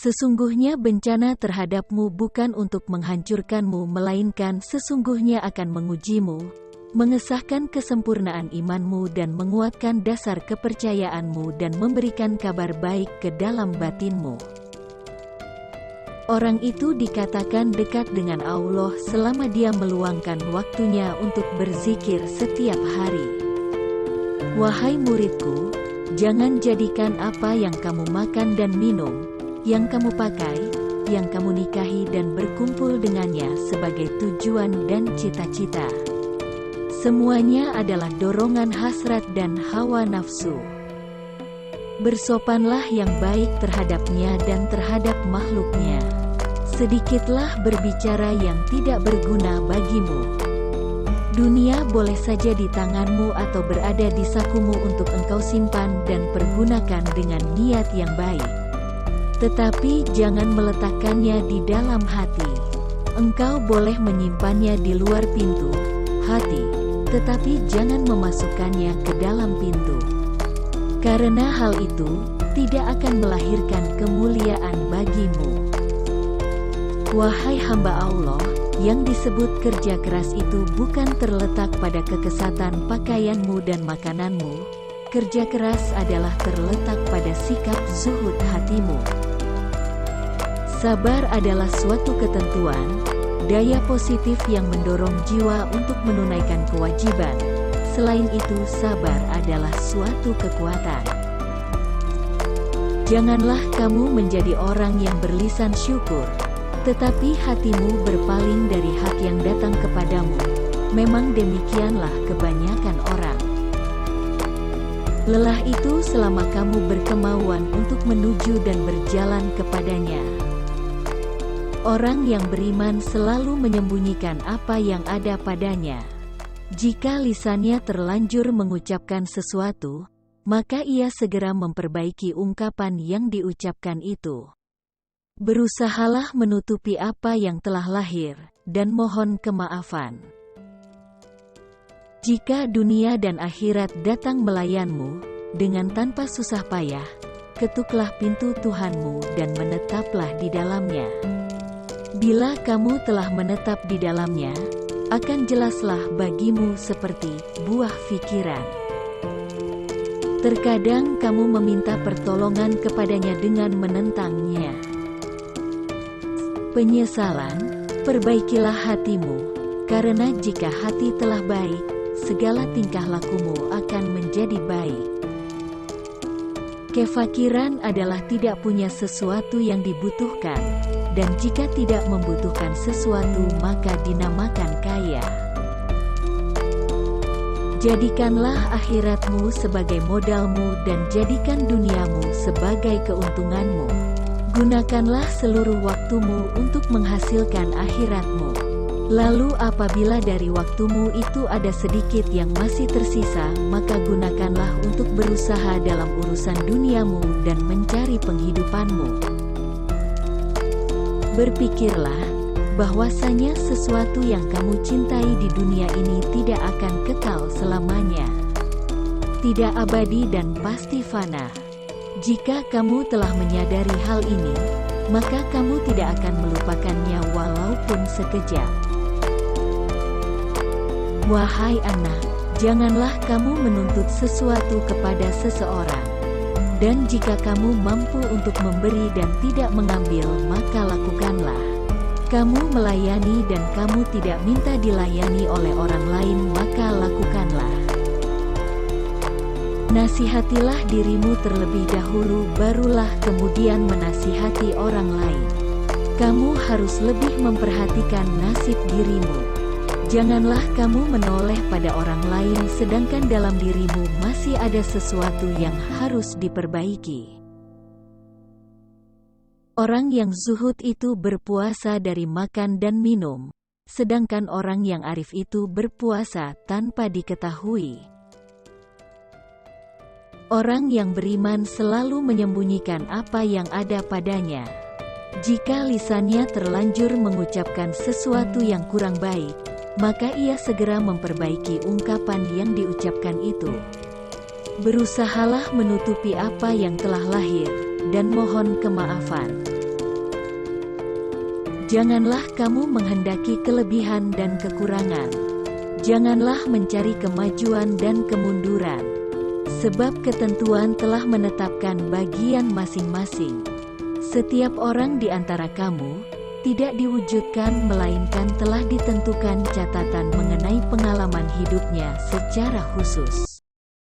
Sesungguhnya bencana terhadapmu bukan untuk menghancurkanmu melainkan sesungguhnya akan mengujimu, mengesahkan kesempurnaan imanmu dan menguatkan dasar kepercayaanmu dan memberikan kabar baik ke dalam batinmu. Orang itu dikatakan dekat dengan Allah selama dia meluangkan waktunya untuk berzikir setiap hari. Wahai muridku, jangan jadikan apa yang kamu makan dan minum, yang kamu pakai, yang kamu nikahi dan berkumpul dengannya sebagai tujuan dan cita-cita. Semuanya adalah dorongan hasrat dan hawa nafsu. Bersopanlah yang baik terhadapnya dan terhadap makhluknya. Sedikitlah berbicara yang tidak berguna bagimu. Dunia boleh saja di tanganmu atau berada di sakumu untuk engkau simpan dan pergunakan dengan niat yang baik. Tetapi jangan meletakkannya di dalam hati. Engkau boleh menyimpannya di luar pintu, hati, tetapi jangan memasukkannya ke dalam pintu. Karena hal itu tidak akan melahirkan kemuliaan bagimu. Wahai hamba Allah, yang disebut kerja keras itu bukan terletak pada kekesatan pakaianmu dan makananmu. Kerja keras adalah terletak pada sikap zuhud hatimu. Sabar adalah suatu ketentuan, daya positif yang mendorong jiwa untuk menunaikan kewajiban. Selain itu, sabar adalah suatu kekuatan. Janganlah kamu menjadi orang yang berlisan syukur, tetapi hatimu berpaling dari hak yang datang kepadamu. Memang demikianlah kebanyakan orang. Lelah itu selama kamu berkemauan untuk menuju dan berjalan kepadanya. Orang yang beriman selalu menyembunyikan apa yang ada padanya. Jika lisannya terlanjur mengucapkan sesuatu, maka ia segera memperbaiki ungkapan yang diucapkan itu. Berusahalah menutupi apa yang telah lahir, dan mohon kemaafan. Jika dunia dan akhirat datang melayanmu, dengan tanpa susah payah, ketuklah pintu Tuhanmu dan menetaplah di dalamnya. Bila kamu telah menetap di dalamnya, akan jelaslah bagimu seperti buah fikiran. Terkadang kamu meminta pertolongan kepadanya dengan menentangnya. Penyesalan, perbaikilah hatimu, karena jika hati telah baik, segala tingkah lakumu akan menjadi baik. Kefakiran adalah tidak punya sesuatu yang dibutuhkan, dan jika tidak membutuhkan sesuatu maka dinamakan kaya. Jadikanlah akhiratmu sebagai modalmu dan jadikan duniamu sebagai keuntunganmu. Gunakanlah seluruh waktumu untuk menghasilkan akhiratmu. Lalu apabila dari waktumu itu ada sedikit yang masih tersisa, maka gunakanlah untuk berusaha dalam urusan duniamu dan mencari penghidupanmu. Berpikirlah, bahwasanya sesuatu yang kamu cintai di dunia ini tidak akan kekal selamanya. Tidak abadi dan pasti fana. Jika kamu telah menyadari hal ini, maka kamu tidak akan melupakannya walaupun sekejap. Wahai anak, janganlah kamu menuntut sesuatu kepada seseorang. Dan jika kamu mampu untuk memberi dan tidak mengambil, maka lakukanlah. Kamu melayani dan kamu tidak minta dilayani oleh orang lain, maka lakukanlah. Nasihatilah dirimu terlebih dahulu, barulah kemudian menasihati orang lain. Kamu harus lebih memperhatikan nasib dirimu. Janganlah kamu menoleh pada orang lain sedangkan dalam dirimu masih ada sesuatu yang harus diperbaiki. Orang yang zuhud itu berpuasa dari makan dan minum, sedangkan orang yang arif itu berpuasa tanpa diketahui. Orang yang beriman selalu menyembunyikan apa yang ada padanya. Jika lisannya terlanjur mengucapkan sesuatu yang kurang baik, maka ia segera memperbaiki ungkapan yang diucapkan itu. Berusahalah menutupi apa yang telah lahir, dan mohon kemaafan. Janganlah kamu menghendaki kelebihan dan kekurangan. Janganlah mencari kemajuan dan kemunduran. Sebab ketentuan telah menetapkan bagian masing-masing. Setiap orang di antara kamu tidak diwujudkan melainkan telah ditentukan catatan mengenai pengalaman hidupnya secara khusus.